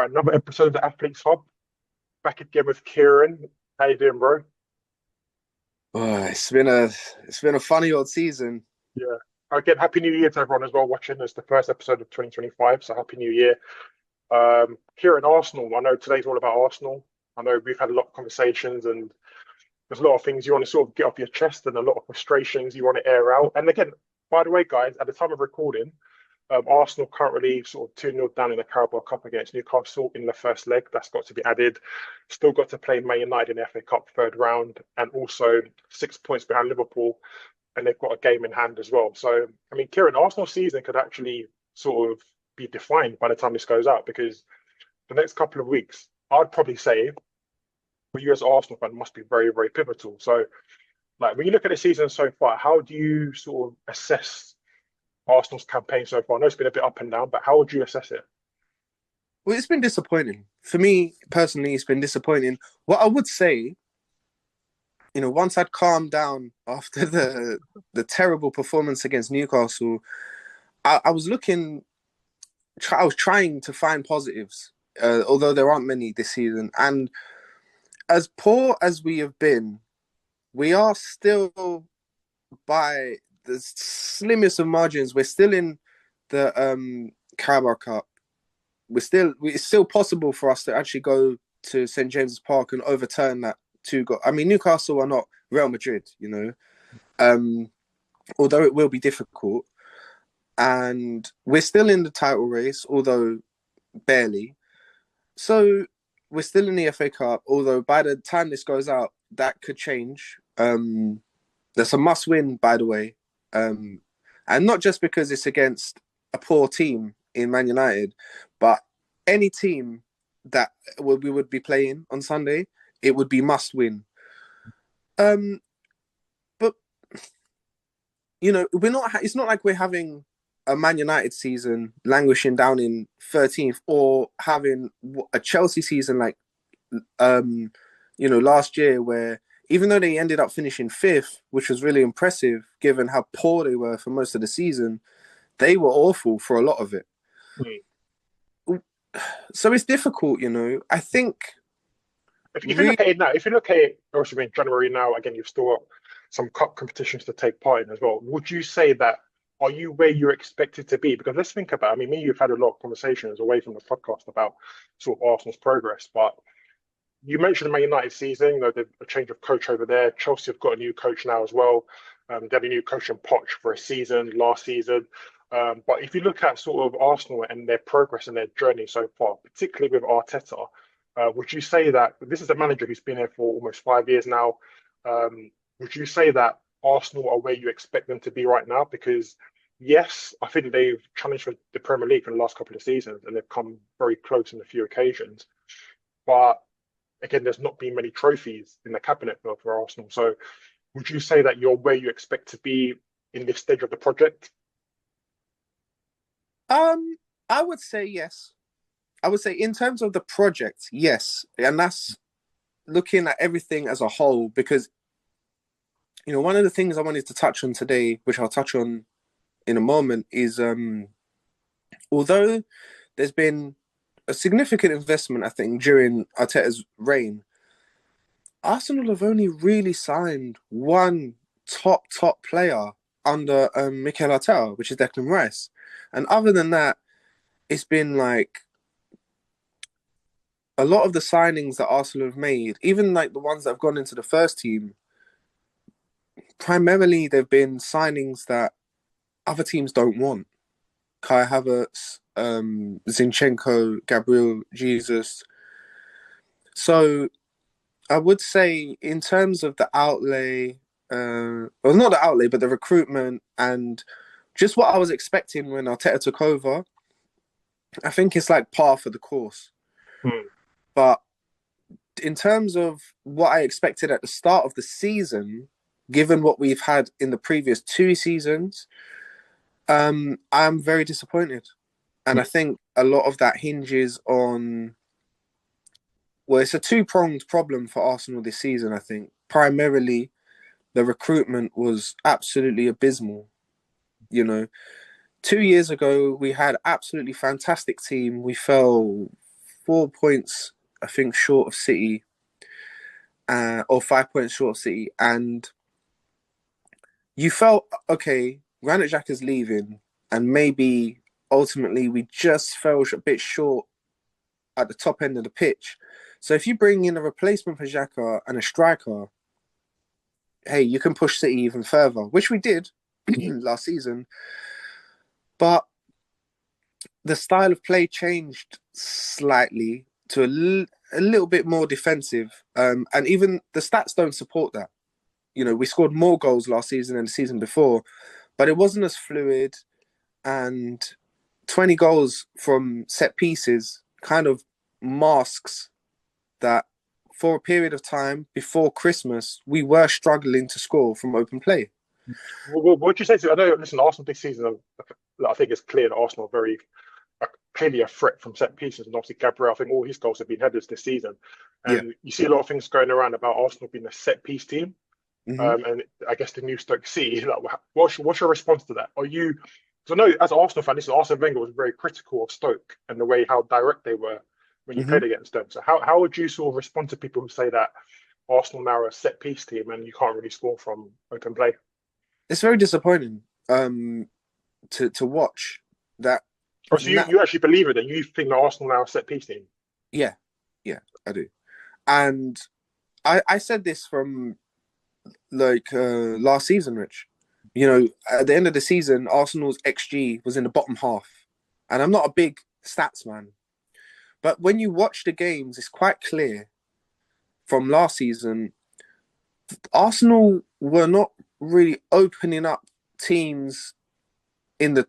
Another episode of the Athletes Hub. Back again with Kieran. How you doing, bro? Oh, it's been a funny old season. Yeah. Again, Happy New Year to everyone as well watching. It's the first episode of 2025, so Happy New Year. Kieran, Arsenal. I know today's all about Arsenal. I know we've had a lot of conversations and there's a lot of things you want to sort of get off your chest and a lot of frustrations you want to air out. And again, by the way, guys, at the time of recording, Arsenal currently sort of 2-0 down in the Carabao Cup against Newcastle in the first leg. That's got to be added. Still got to play Man United in the FA Cup third round and also 6 points behind Liverpool. And they've got a game in hand as well. So, I mean, Kieran, Arsenal's season could actually sort of be defined by the time this goes out because the next couple of weeks, I'd probably say for you as an Arsenal fan must be very, very pivotal. So, like when you look at the season so far, how do you sort of assess Arsenal's campaign so far? I know it's been a bit up and down, but how would you assess it? Well, it's been disappointing for me personally. It's been disappointing. What I would say, once I'd calmed down after the terrible performance against Newcastle, I was looking. I was trying to find positives, although there aren't many this season. And as poor as we have been, we are still by the slimmest of margins. We're still in the Carabao Cup. It's still possible for us to actually go to St James's Park and overturn that two goal. I mean, Newcastle are not Real Madrid, um, although it will be difficult. And we're still in the title race, although barely. So we're still in the FA Cup, although by the time this goes out, that could change. That's a must win, by the way. Um, and not just because it's against a poor team in Man United, but any team that we would be playing on Sunday, it would be must win. Um, but we're not. It's not like we're having a Man United season languishing down in 13th, or having a Chelsea season like last year, where even though they ended up finishing fifth, which was really impressive given how poor they were for most of the season, they were awful for a lot of it. Hmm. So it's difficult, I think If you really. look at it now, if you look at it, obviously in January now, again, you've still got some cup competitions to take part in as well. Would you say that are you where you're expected to be? Because let's think about, I mean, me, you've had a lot of conversations away from the podcast about sort of Arsenal's progress, but you mentioned the Man United season, a change of coach over there. Chelsea have got a new coach now as well. They had a new coach in Poch for a season last season. But if you look at sort of Arsenal and their progress and their journey so far, particularly with Arteta, would you say that this is a manager who's been here for almost 5 years now? Would you say that Arsenal are where you expect them to be right now? Because yes, I think they've challenged for the Premier League in the last couple of seasons and they've come very close on a few occasions. But again, there's not been many trophies in the cabinet for Arsenal. So would you say that you're where you expect to be in this stage of the project? um, I would say yes. I would say in terms of the project, yes, and that's looking at everything as a whole. Because one of the things I wanted to touch on today, which I'll touch on in a moment, is although there's been a significant investment, I think, during Arteta's reign, Arsenal have only really signed one top player under Mikel Arteta, which is Declan Rice. And other than that, it's been like a lot of the signings that Arsenal have made, even like the ones that have gone into the first team, primarily they've been signings that other teams don't want. Kai Havertz, Zinchenko, Gabriel Jesus. So I would say, in terms of the outlay, well, not the outlay, but the recruitment and just what I was expecting when Arteta took over, I think it's like par for the course. Hmm. But in terms of what I expected at the start of the season, given what we've had in the previous two seasons, I'm very disappointed. And I think a lot of that hinges on, well, it's a two-pronged problem for Arsenal this season, I think. Primarily, the recruitment was absolutely abysmal. You know, 2 years ago, we had absolutely fantastic team. We fell 4 points, I think, short of City, or 5 points short of City, and you felt, okay, Granit Xhaka's leaving, and maybe ultimately we just fell a bit short at the top end of the pitch. So if you bring in a replacement for Xhaka and a striker, hey, you can push City even further, which we did last season. But the style of play changed slightly to a little bit more defensive. And even the stats don't support that. You know, we scored more goals last season than the season before, but it wasn't as fluid. And 20 goals from set pieces kind of masks that for a period of time before Christmas, we were struggling to score from open play. What would you say to? I know. Listen, Arsenal this season, I think it's clear that Arsenal are very clearly a threat from set pieces, and obviously Gabriel. I think all his goals have been headers this season, Yeah. and you see a lot of things going around about Arsenal being a set piece team. Mm-hmm. And I guess the new Stoke City. Like, what's your response to that? Are you? Because I know as an Arsenal fan, this Arsene Wenger was very critical of Stoke and the way how direct they were when you Mm-hmm. played against them. So how would you sort of respond to people who say that Arsenal now are a set piece team and you can't really score from open play? It's very disappointing to watch that. Oh, so you actually believe it, then you think that Arsenal now are a set piece team? Yeah, yeah, I do. And I said this from like last season, Rich. You know, at the end of the season, Arsenal's XG was in the bottom half. And I'm not a big stats man. But when you watch the games, it's quite clear from last season, Arsenal were not really opening up teams in the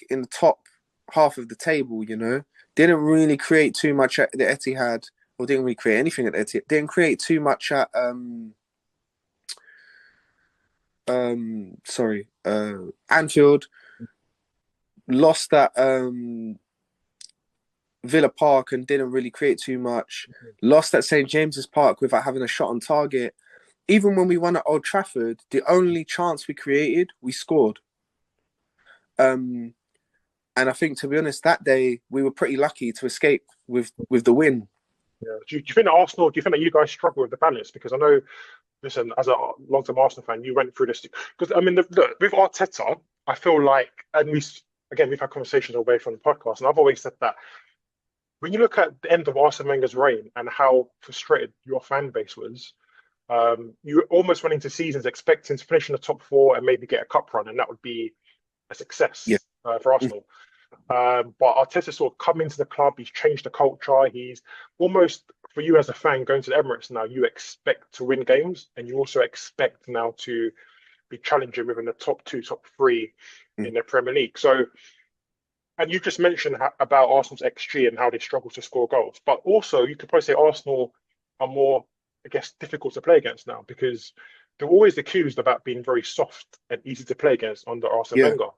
in the top half of the table, you know. Didn't really create too much at the Etihad, or didn't really create anything at the Etihad. Didn't create too much at Anfield. Lost at Villa Park and didn't really create too much. Lost at St James's Park without having a shot on target. Even when we won at Old Trafford, the only chance we created, we scored. And I think, to be honest, that day we were pretty lucky to escape with the win. Yeah. Do you think that Arsenal? Do you think that you guys struggle with the balance? Because I know, listen, as a long-term Arsenal fan, you went through this. Because I mean, look, with Arteta, I feel like, and we've had conversations away from the podcast, and I've always said that when you look at the end of Arsene Wenger's reign and how frustrated your fan base was, you almost went into seasons expecting to finish in the top four and maybe get a cup run, and that would be a Yeah. success for Arsenal. But Arteta sort of come into the club, he's changed the culture. He's almost, for you as a fan going to the Emirates now, you expect to win games, and you also expect now to be challenging within the top two, top three in the Premier League. So, and you just mentioned about Arsenal's XG and how they struggle to score goals. But also, you could probably say Arsenal are more, I guess, difficult to play against now because they're always accused about being very soft and easy to play against under Arsene Yeah. Wenger.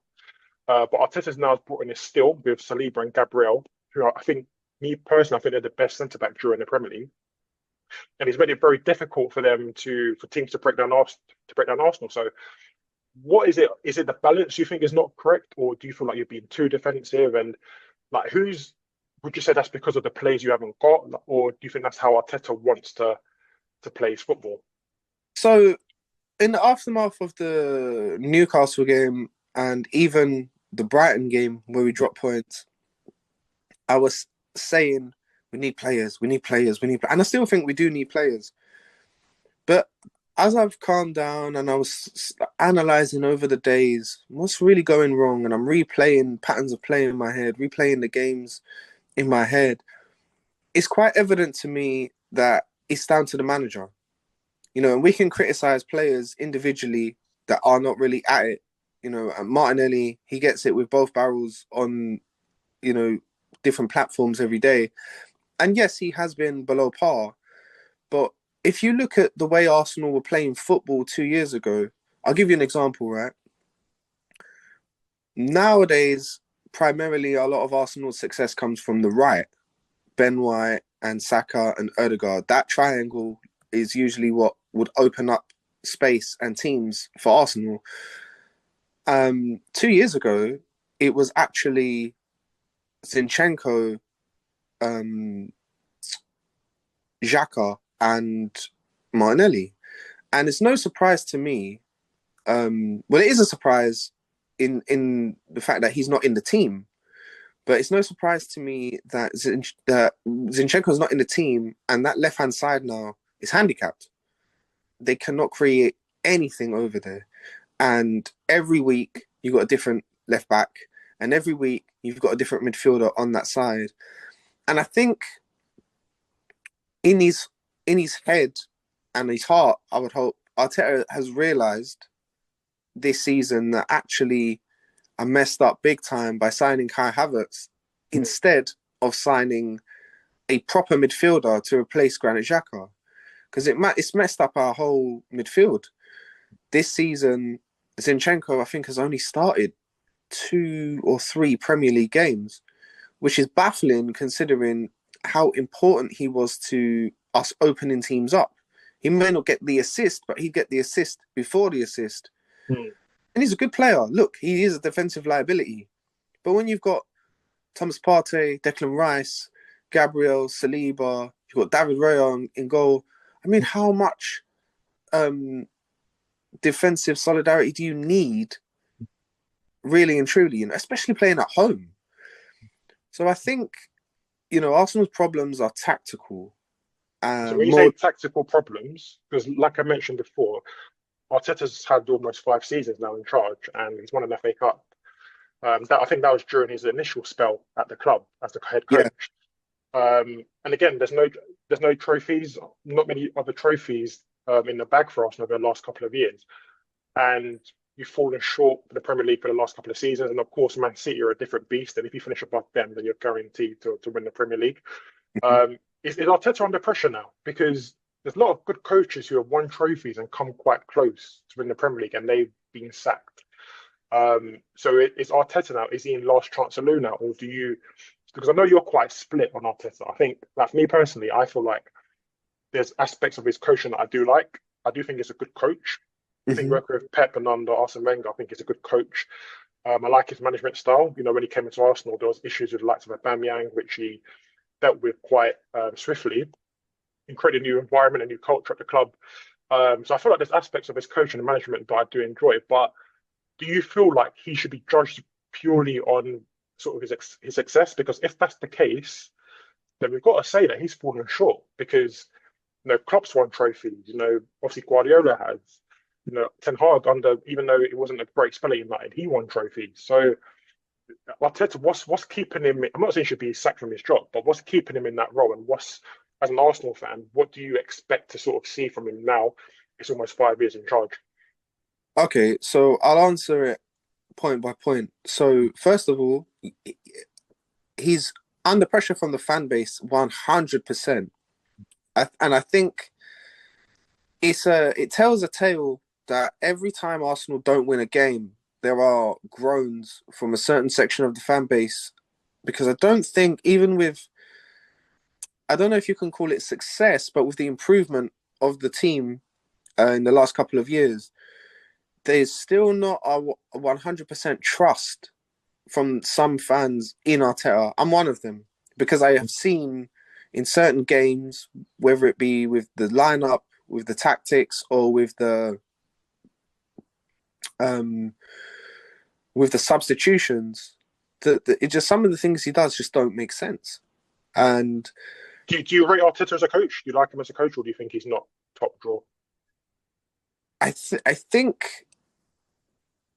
But Arteta's now brought in a still with Saliba and Gabriel, who I think, me personally, I think they're the best centre back during the Premier League, and he's made it very difficult for teams to break down Arsenal. So, what is it? Is it the balance you think is not correct, or do you feel like you're being too defensive? And like, would you say that's because of the players you haven't got, or do you think that's how Arteta wants to play his football? So, in the aftermath of the Newcastle game and even the Brighton game where we dropped points, I was saying we need players, and I still think we do need players. But as I've calmed down and I was analysing over the days what's really going wrong, and I'm replaying patterns of play in my head, replaying the games in my head, it's quite evident to me that it's down to the manager. You know, and we can criticise players individually that are not really at it. You know, and Martinelli, he gets it with both barrels on, you know, different platforms every day. And yes, he has been below par. But if you look at the way Arsenal were playing football 2 years ago, I'll give you an example, right? Nowadays, primarily a lot of Arsenal's success comes from the right. Ben White and Saka and Odegaard. That triangle is usually what would open up space and teams for Arsenal. 2 years ago, it was actually Zinchenko um, Xhaka and Martinelli. And it's no surprise to me. Well, it is a surprise in the fact that he's not in the team. But it's no surprise to me that Zinchenko is not in the team, and that left-hand side now is handicapped. They cannot create anything over there. And every week you've got a different left back, and every week you've got a different midfielder on that side. And I think in his head and his heart, I would hope Arteta has realised this season that actually I messed up big time by signing Kai Havertz instead of signing a proper midfielder to replace Granit Xhaka, because it's messed up our whole midfield. This season, Zinchenko, I think, has only started 2 or 3 Premier League games, which is baffling considering how important he was to us opening teams up. He may not get the assist, but he'd get the assist before the assist. Mm. And he's a good player. Look, he is a defensive liability. But when you've got Thomas Partey, Declan Rice, Gabriel, Saliba, you've got David Raya in goal, I mean, how much defensive solidarity do you need, really and truly, especially playing at home? So I think, Arsenal's problems are tactical. So when you say tactical problems, because like I mentioned before, Arteta's had almost 5 seasons now in charge, and he's won an FA Cup. I think that was during his initial spell at the club as the head coach. Yeah. And again, there's no trophies, not many other trophies in the bag for Arsenal over the last couple of years, and you've fallen short for the Premier League for the last couple of seasons. And of course, Man City are a different beast, and if you finish above them, then you're guaranteed to win the Premier League. Is Arteta under pressure now? Because there's a lot of good coaches who have won trophies and come quite close to win the Premier League, and they've been sacked. So is Arteta now? Is he in last chance saloon now, or do you? Because I know you're quite split on Arteta. I think that's me personally. I feel like there's aspects of his coaching that I do like. I do think he's a good coach. I think working with Pep and under Arsene Wenger, I think he's a good coach. I like his management style. When he came into Arsenal, there was issues with the likes of Aubameyang, which he dealt with quite swiftly and created a new environment, a new culture at the club. So I feel like there's aspects of his coaching and management that I do enjoy. But do you feel like he should be judged purely on sort of his success? Because if that's the case, then we've got to say that he's fallen short. Because Klopp's won trophies. Obviously Guardiola has. Ten Hag even though it wasn't a great spell at United, he won trophies. So Arteta, what's keeping him? I'm not saying he should be sacked from his job, but what's keeping him in that role? And as an Arsenal fan, what do you expect to sort of see from him now? It's almost 5 years in charge. Okay, so I'll answer it point by point. So first of all, he's under pressure from the fan base 100%. And I think it tells a tale that every time Arsenal don't win a game, there are groans from a certain section of the fan base, because I don't think, even with, I don't know if you can call it success, but with the improvement of the team in the last couple of years, there's still not a 100% trust from some fans in Arteta. I'm one of them, because I have seen in certain games, whether it be with the lineup, with the tactics, or with the substitutions, that it just, some of the things he does just don't make sense. And do you rate Arteta as a coach? Do you like him as a coach, or do you think he's not top draw? I think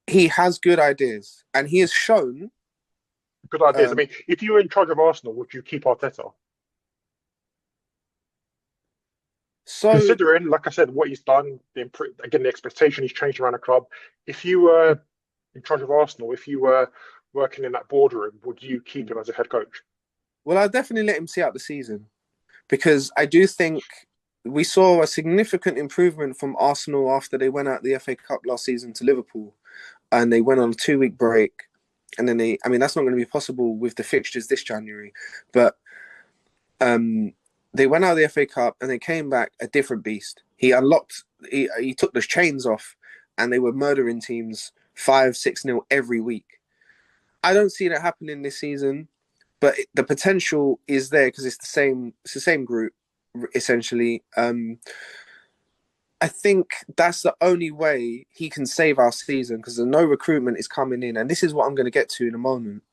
he has good ideas, and he has shown good ideas. I mean, if you were in charge of Arsenal, would you keep Arteta? So, considering, like I said, what he's done, the expectation he's changed around the club. If you were in charge of Arsenal, if you were working in that boardroom, would you keep him as a head coach? Well, I'll definitely let him see out the season, because I do think we saw a significant improvement from Arsenal after they went out the FA Cup last season to Liverpool, and they went on a 2-week break. And then that's not going to be possible with the fixtures this January, but they went out of the FA Cup and they came back a different beast. He took the chains off, and they were murdering teams 5-6-0 every week. I don't see that happening this season. but the potential is there because it's the same. It's the same group essentially. I think that's the only way he can save our season because no recruitment is coming in, and this is what I'm going to get to in a moment.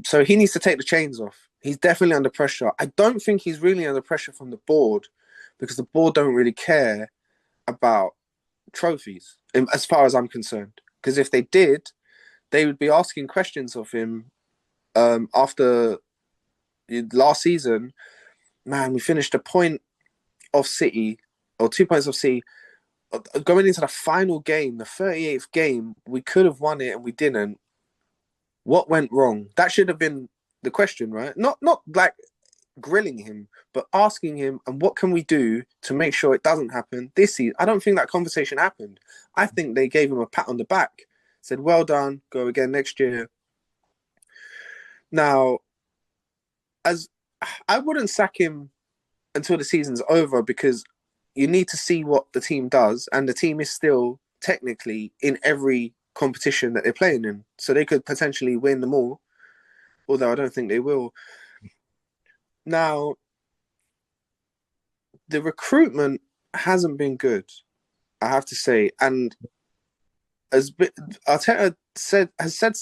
So he needs to take the chains off. He's definitely under pressure. I don't think he's really under pressure from the board because the board don't really care about trophies, as far as I'm concerned. Because if they did, they would be asking questions of him after last season. Man, we finished a point of City or 2 points of City. Going into the final game, the 38th game, we could have won it and we didn't. What went wrong? That should have been the question, right? Not like grilling him, but asking him, and what can we do to make sure it doesn't happen this season? I don't think that conversation happened. I think they gave him a pat on the back, said, well done, go again next year. Now, as I wouldn't sack him until the season's over because you need to see what the team does, and the team is still technically in every competition that they're playing in. So they could potentially win them all, although I don't think they will. Now, the recruitment hasn't been good, I have to say. And as Arteta has said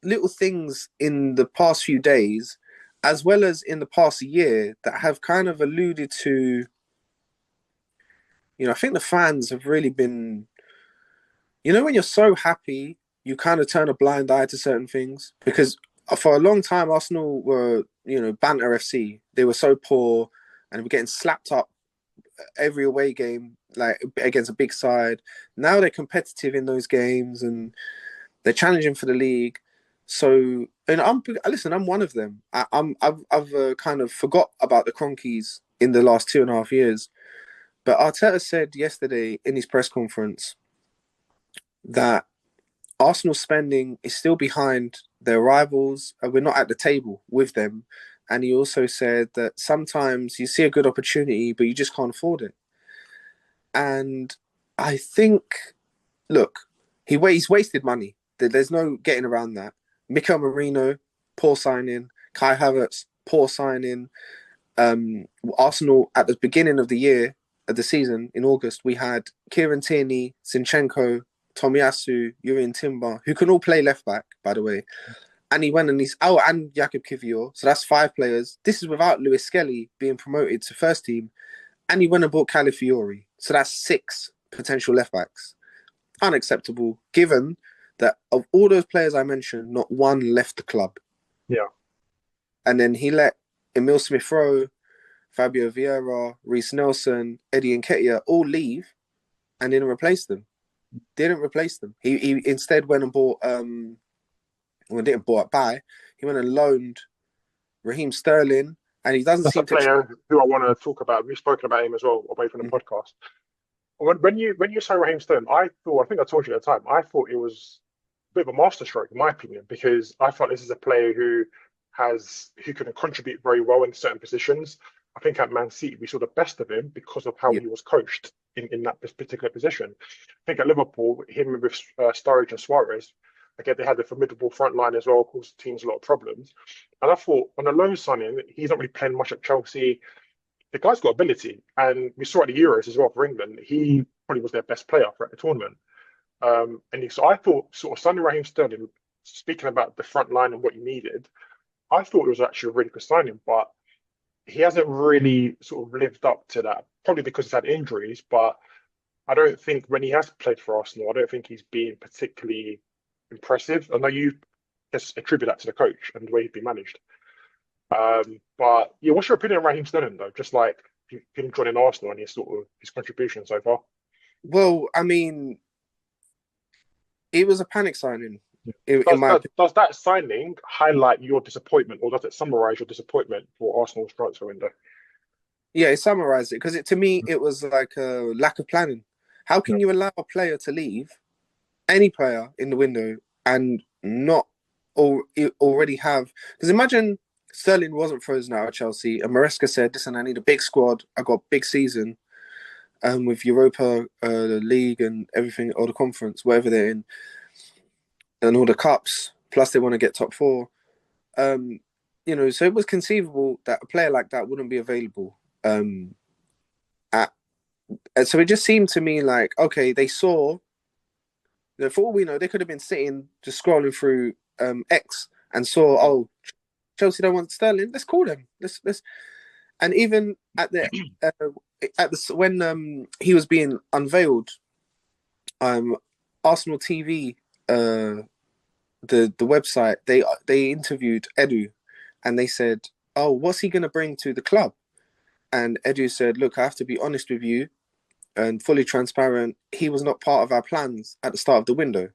little things in the past few days, as well as in the past year, that have kind of alluded to, I think the fans have really been, when you're so happy, you kind of turn a blind eye to certain things. Because for a long time, Arsenal were, banter FC. They were so poor and were getting slapped up every away game, like against a big side. Now they're competitive in those games and they're challenging for the league. So, and I'm one of them. I've kind of forgot about the Cronkies in the last 2.5 years. But Arteta said yesterday in his press conference that Arsenal spending is still behind their rivals and we're not at the table with them. And he also said that sometimes you see a good opportunity, but you just can't afford it. And I think, look, he's wasted money. There's no getting around that. Mikel Merino, poor signing. Kai Havertz, poor signing. Arsenal at the beginning of the year, of the season in August, we had Kieran Tierney, Zinchenko, Tomiyasu, Yuri Timber, who can all play left back, by the way. And he went and and Jakub Kivior. So that's 5 players. This is without Lewis Skelly being promoted to first team. And he went and bought Calafiori. So that's 6 potential left backs. Unacceptable, given that of all those players I mentioned, not one left the club. Yeah. And then he let Emil Smith-Rowe, Fabio Vieira, Reece Nelson, Eddie Nketiah all leave and didn't replace them. He instead went and bought didn't bought buy. He went and loaned Raheem Sterling, and he doesn't That's seem a player who I want to talk about. We've spoken about him as well away from the podcast. When you say Raheem Sterling, I think I told you at the time, I thought it was a bit of a masterstroke in my opinion, because I thought this is a player who can contribute very well in certain positions. I think at Man City we saw the best of him because of how he was coached in that particular position. I think at Liverpool, him with Sturridge and Suarez, again, they had a formidable front line as well, caused teams a lot of problems. And I thought on a loan signing, he's not really playing much at Chelsea. The guy's got ability, and we saw at the Euros as well for England. He probably was their best player throughout the tournament. So I thought, sort of, signing Raheem Sterling, speaking about the front line and what you needed, I thought it was actually a really good signing, but he hasn't really sort of lived up to that, probably because he's had injuries. But I don't think when he has played for Arsenal, I don't think he's been particularly impressive. I know you just attribute that to the coach and the way he's been managed. But yeah, what's your opinion on Raheem Sterling though? Just like him joining Arsenal and his contribution so far. Well, I mean, it was a panic signing. Does that signing highlight your disappointment, or does it summarize your disappointment for Arsenal's transfer window? Yeah, it summarized it because to me it was like a lack of planning. How can you allow a player to leave, any player in the window, and not already have? Because imagine Sterling wasn't frozen out at Chelsea, and Maresca said, "Listen, I need a big squad. I got a big season, with Europa League and everything, or the conference, whatever they're in, and all the cups. Plus, they want to get top 4. So it was conceivable that a player like that wouldn't be available. At and so it just seemed to me like, okay, they saw. For all we know, they could have been sitting just scrolling through X and saw, oh, Chelsea don't want Sterling. Let's call them. Let's. And even when he was being unveiled, Arsenal TV, the website, they interviewed Edu, and they said, "Oh, what's he going to bring to the club?" And Edu said, "Look, I have to be honest with you and fully transparent. He was not part of our plans at the start of the window."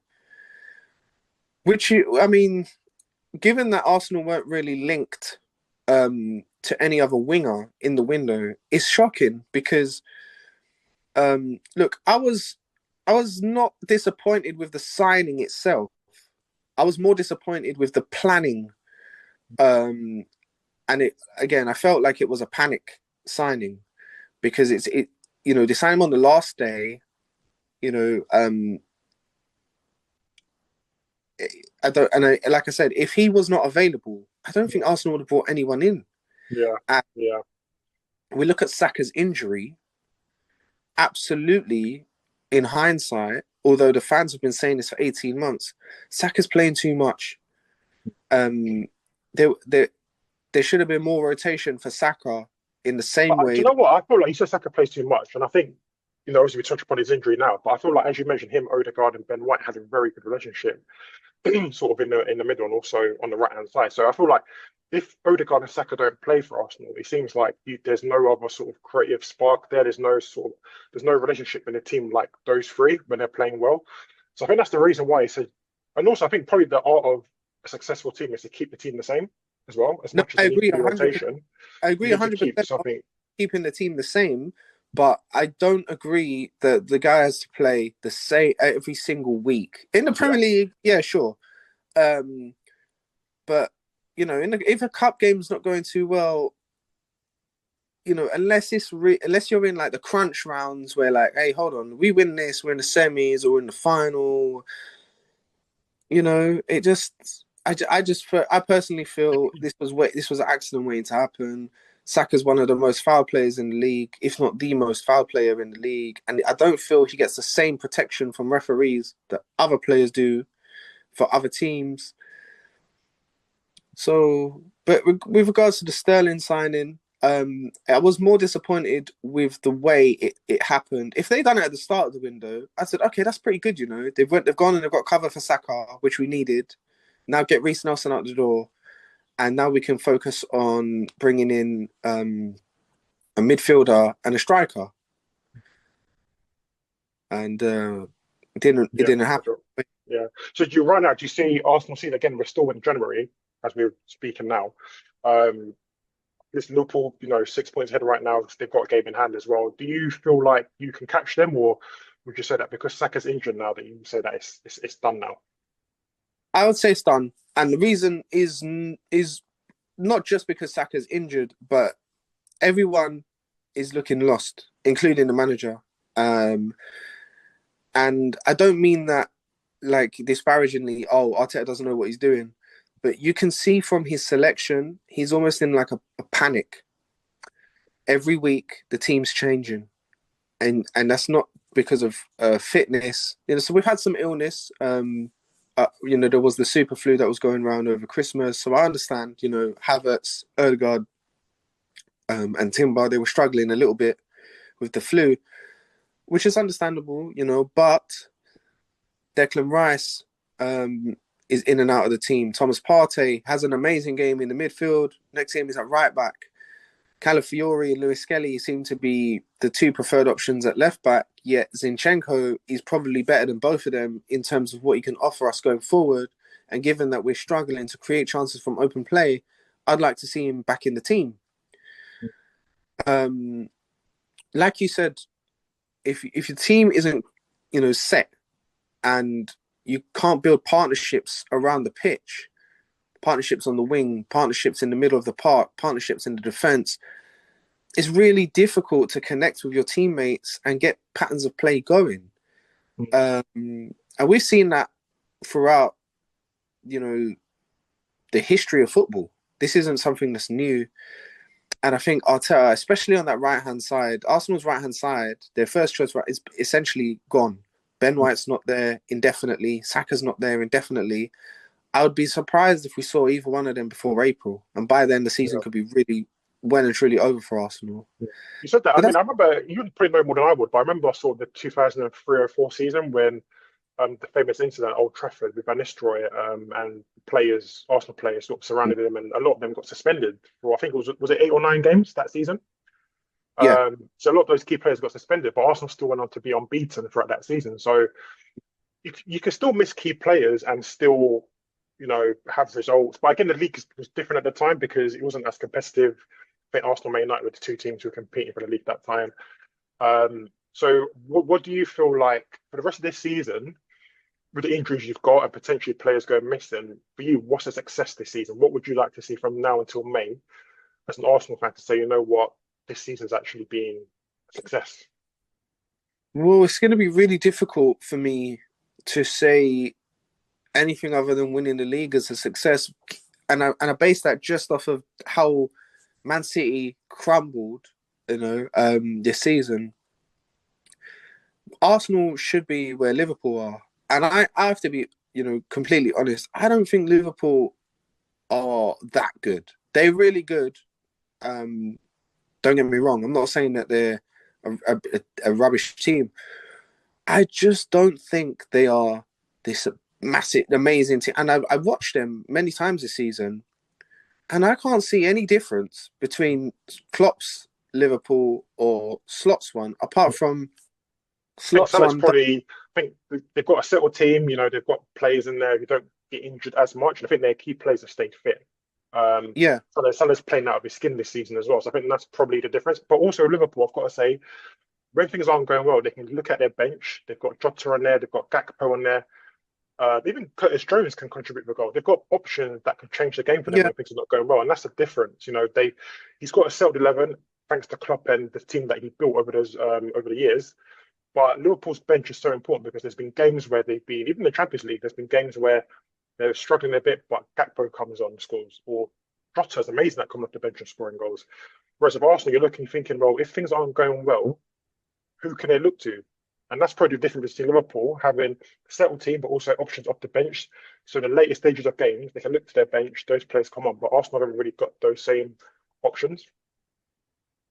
I mean, given that Arsenal weren't really linked to any other winger in the window, it's shocking because look, I was not disappointed with the signing itself. I was more disappointed with the planning. And it again, I felt like it was a panic signing because they signed him on the last day. You know, like I said, if he was not available, I don't think Arsenal would have brought anyone in. Yeah, And yeah. we look at Saka's injury. Absolutely, in hindsight, although the fans have been saying this for 18 months, Saka's playing too much. There should have been more rotation for Saka in the But same do way. you know what? I feel like you said Saka plays too much, and I think obviously we touch upon his injury now, but I feel like as you mentioned, him, Odegaard, and Ben White had a very good relationship, sort of in the middle and also on the right hand side. So I feel like if Odegaard and Saka don't play for Arsenal, it seems like there's no other sort of creative spark there. There's no relationship in the team like those three when they're playing well. So I think that's the reason why he said. And also, I think probably the art of a successful team is to keep the team the same as well. As No, much as I they need agree to do 100%. rotation, I you agree need to 100% keep something. keeping the team the same, but I don't agree that the guy has to play the same every single week in the Yeah, Premier League. Yeah, sure, but if a cup game's not going too well, unless you're in like the crunch rounds where like, hey, hold on, we win this, we're in the semis or in the final. It just, I personally feel this was an accident waiting to happen. Saka's one of the most foul players in the league, if not the most foul player in the league, and I don't feel he gets the same protection from referees that other players do for other teams. So, but with regards to the Sterling signing, I was more disappointed with the way it happened. If they'd done it at the start of the window, I said, okay, that's pretty good. They've gone and they've got cover for Saka, which we needed. Now get Reece Nelson out the door, and now we can focus on bringing in a midfielder and a striker. And it didn't happen. yeah. So do you right now? Do you see Arsenal season again? We're still in January as we're speaking now. Um, this Liverpool, 6 points ahead right now. They've got a game in hand as well. Do you feel like you can catch them, or would you say that because Saka's injured now that you say that it's done now? I would say it's done, and the reason is not just because Saka's injured, but everyone is looking lost, including the manager. And I don't mean that like disparagingly. Oh, Arteta doesn't know what he's doing, but you can see from his selection, he's almost in like a panic. Every week, the team's changing, and that's not because of fitness. So we've had some illness. There was the super flu that was going around over Christmas. So I understand. Havertz, Odegaard, and Timber, they were struggling a little bit with the flu, which is understandable. But Declan Rice is in and out of the team. Thomas Partey has an amazing game in the midfield. Next game is at right back. Calafiori and Lewis Skelly seem to be the two preferred options at left back, yet Zinchenko is probably better than both of them in terms of what he can offer us going forward. And given that we're struggling to create chances from open play, I'd like to see him back in the team. Like you said, if your team isn't, set and you can't build partnerships around the pitch, partnerships on the wing, partnerships in the middle of the park, partnerships in the defense, it's really difficult to connect with your teammates and get patterns of play going. And we've seen that throughout, the history of football. This isn't something that's new. And I think Arteta, especially on that right hand side, Arsenal's right hand side, their first choice is essentially gone. Ben White's not there indefinitely. Saka's not there indefinitely. I would be surprised if we saw either one of them before April, and by then the season Yeah. could be really well and truly over for Arsenal. You said that. I But mean, that's I remember you would probably know more than I would, but I remember I saw the 2003-04 season when the famous incident at Old Trafford with Van Nistelrooy and players, Arsenal players, sort of surrounded him, and a lot of them got suspended for I think it was 8 or 9 games that season. yeah. So a lot of those key players got suspended, but Arsenal still went on to be unbeaten throughout that season. So you can still miss key players and still, have results. But again, the league was different at the time because it wasn't as competitive. I think Arsenal, Man United were the two teams who were competing for the league that time. So what do you feel like for the rest of this season, with the injuries you've got and potentially players going missing, for you, what's a success this season? What would you like to see from now until May as an Arsenal fan to say, you know what, this season's actually been a success? Well, it's going to be really difficult for me to say anything other than winning the league as a success, and I base that just off of how Man City crumbled, this season. Arsenal should be where Liverpool are, and I have to be, completely honest. I don't think Liverpool are that good. They're really good. Don't get me wrong. I'm not saying that they're a rubbish team. I just don't think they are this massive, amazing team. And I watched them many times this season, and I can't see any difference between Klopp's Liverpool or Slot's one, apart from I think Slot's Salah's one. probably, I think they've got a settled team, they've got players in there who don't get injured as much. And I think their key players have stayed fit. Yeah, Salah's playing out of his skin this season as well. So I think that's probably the difference. But also Liverpool, I've got to say, when things aren't going well, they can look at their bench. They've got Jota on there, they've got Gakpo on there. Even Curtis Jones can contribute the goal. They've got options that can change the game for them yeah, when things are not going well, and that's the difference. He's got a settled 11 thanks to Klopp and the team that he built over the years. But Liverpool's bench is so important because there's been games where they've been, even the Champions League, there's been games where they're struggling a bit, but Gakpo comes on and scores, or Jota's amazing at coming off the bench and scoring goals. Whereas with Arsenal, you're looking, thinking, well, if things aren't going well, who can they look to? And that's probably the difference between Liverpool having a settled team, but also options off the bench. So in the later stages of games, they can look to their bench, those players come on. But Arsenal haven't really got those same options.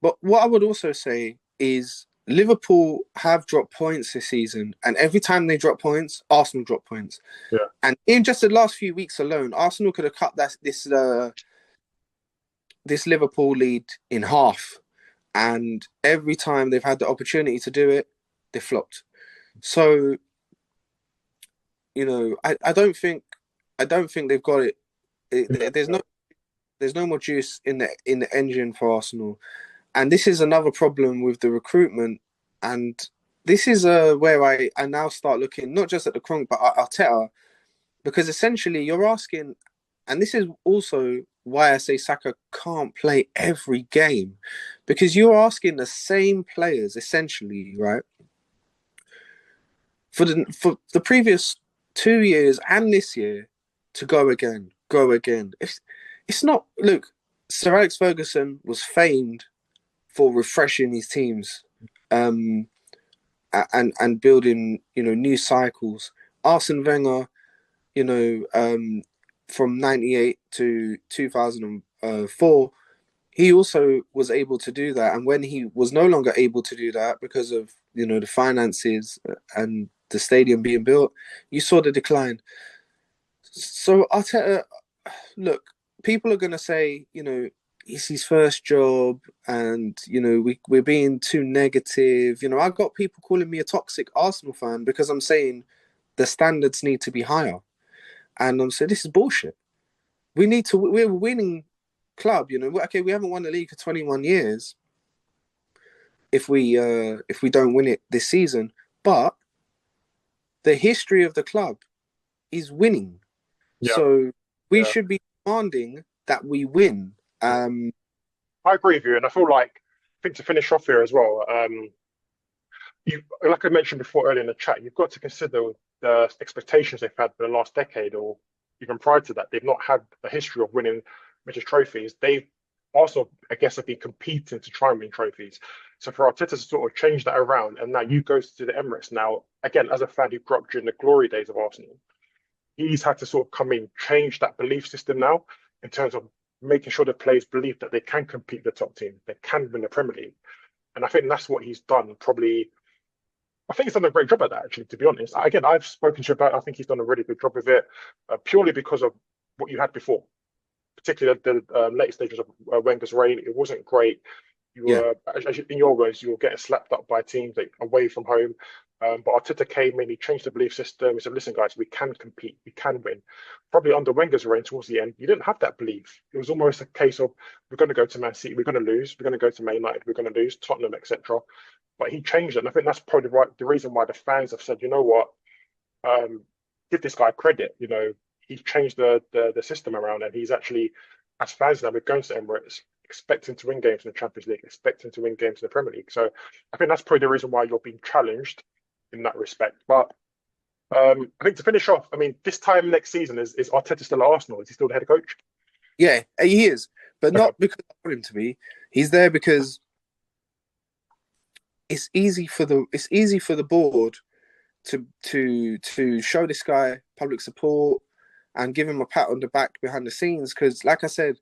but what I would also say is Liverpool have dropped points this season, and every time they drop points, Arsenal drop points. Yeah. And in just the last few weeks alone, Arsenal could have cut this Liverpool lead in half. And every time they've had the opportunity to do it, they flopped. So, I don't think they've got it. There's no more juice in the engine for Arsenal, and this is another problem with the recruitment. And this is where I now start looking not just at the Kronk but at Arteta, because essentially you're asking, and this is also why I say Saka can't play every game, because you're asking the same players essentially, right? For the previous 2 years and this year to go again. It's not. Look, Sir Alex Ferguson was famed for refreshing his teams, and building new cycles. Arsene Wenger, from '98 to 2004, he also was able to do that. And when he was no longer able to do that because of the finances and the stadium being built, you saw the decline. So Arteta, look, people are going to say, it's his first job, and we're being too negative. I got people calling me a toxic Arsenal fan because I'm saying the standards need to be higher, and I'm saying this is bullshit. We're a winning club. Okay, we haven't won the league for 21 years. If we don't win it this season, but the history of the club is winning. Yeah, So we yeah. should be demanding that we win. I agree with you, and I feel like I think to finish off here as well, you like I mentioned before earlier in the chat, you've got to consider the expectations they've had for the last decade or even prior to that, they've not had a history of winning major trophies. They've also, I guess, have been competing to try and win trophies. So for Arteta to sort of change that around, and now you go to the Emirates now, again, as a fan who grew up during the glory days of Arsenal, he's had to sort of come in, change that belief system now in terms of making sure the players believe that they can compete with the top team, they can win the Premier League. And I think that's what he's done. Probably, I think he's done a great job at that, actually, to be honest. Again, I've spoken to you about it. I think he's done a really good job with it, purely because of what you had before, particularly the later stages of Wenger's reign. It wasn't great. You Yeah. were, in your words, you were getting slapped up by teams like, away from home. But Arteta came in, he changed the belief system. He said, listen, guys, we can compete, we can win. Probably under Wenger's reign towards the end, you didn't have that belief. It was almost a case of, we're going to go to Man City, we're going to lose, we're going to go to Man United, we're going to lose, Tottenham, etc. But he changed it. And I think that's probably the reason why the fans have said, you know what, give this guy credit. You know, he's changed the system around, and he's actually, as fans now, we're going to Emirates expecting to win games in the Champions League, expecting to win games in the Premier League. So I think that's probably the reason why you're being challenged in that respect. But I think to finish off, I mean, this time next season, is Arteta still at Arsenal? Is he still the head coach? Yeah, he is, but not because I want him to be. He's there because it's easy for the board to show this guy public support and give him a pat on the back behind the scenes. Because, like I said,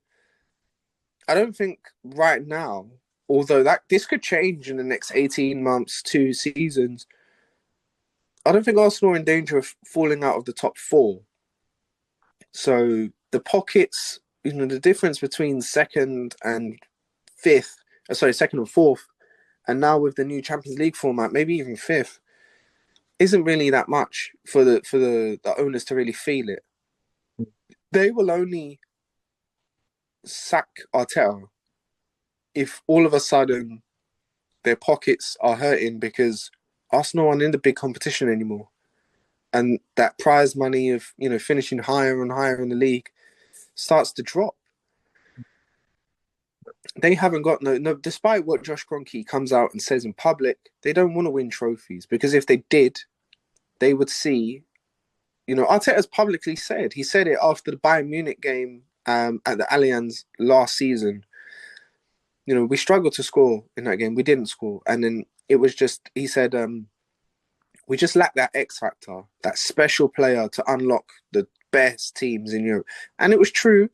I don't think right now, although that this could change in the next 18 months, 2 seasons, I don't think Arsenal are in danger of falling out of the top 4. So the pockets, the difference between second and fourth, and now with the new Champions League format, maybe even fifth, isn't really that much for the owners to really feel it. They will only sack Arteta if all of a sudden their pockets are hurting because Arsenal aren't in the big competition anymore, and that prize money of finishing higher and higher in the league starts to drop. They haven't got no. Despite what Josh Kroenke comes out and says in public, they don't want to win trophies, because if they did, they would see. Arteta's publicly said, he said it after the Bayern Munich game at the Allianz last season. We struggled to score in that game. We didn't score, and then it was just, he said, we just lack that X factor, that special player to unlock the best teams in Europe. And it was true.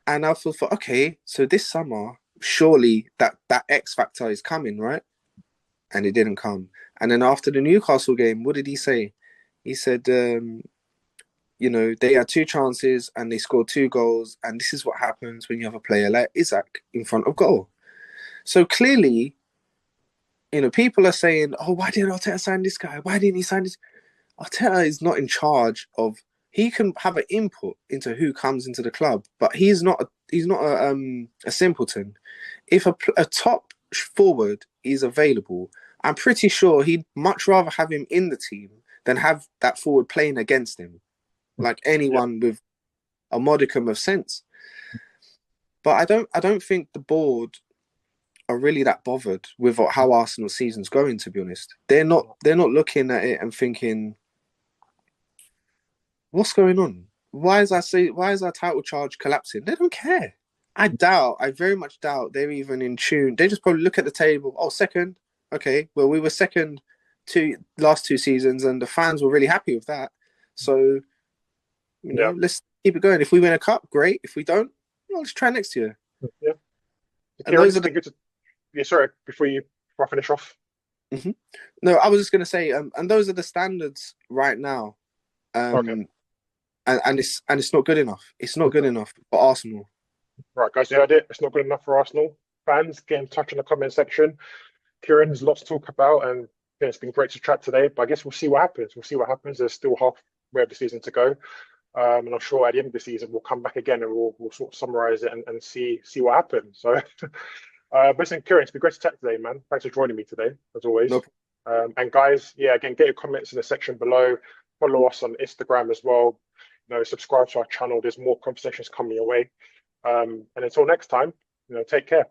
And I thought, okay, so this summer, surely that X factor is coming, right? And it didn't come. And then after the Newcastle game, what did he say? He said, they had 2 chances and they scored 2 goals. And this is what happens when you have a player like Isak in front of goal. So clearly, people are saying, oh, why didn't Arteta sign this guy? Why didn't he sign this? Arteta is not in charge of, he can have an input into who comes into the club, but he's not a simpleton. If a top forward is available, I'm pretty sure he'd much rather have him in the team than have that forward playing against him, like anyone with a modicum of sense. But I don't think the board are really that bothered with how Arsenal's season's going, to be honest. They're not looking at it and thinking, what's going on? Why is our title charge collapsing? They don't care. I very much doubt they're even in tune. They just probably look at the table. Oh, second. Okay, well, we were second last 2 seasons, and the fans were really happy with that. So, let's keep it going. If we win a cup, great. If we don't, let's try next year. Yeah. And those are sorry, before I finish off. Mm-hmm. No, I was just going to say, and those are the standards right now. Okay. And it's not good enough. It's not good enough for Arsenal. Right, guys, you heard it. It's not good enough for Arsenal. Fans, get in touch in the comment section. Kieran, there's lots to talk about, and it's been great to chat today. But I guess we'll see what happens. There's still halfway of the season to go. And I'm sure at the end of the season, we'll come back again and we'll sort of summarize it and see what happens. So, listen, Kieran, it's been great to chat today, man. Thanks for joining me today, as always. Nope. And guys, again, get your comments in the section below. Follow us on Instagram as well. Subscribe to our channel. There's more conversations coming your way. And until next time, take care.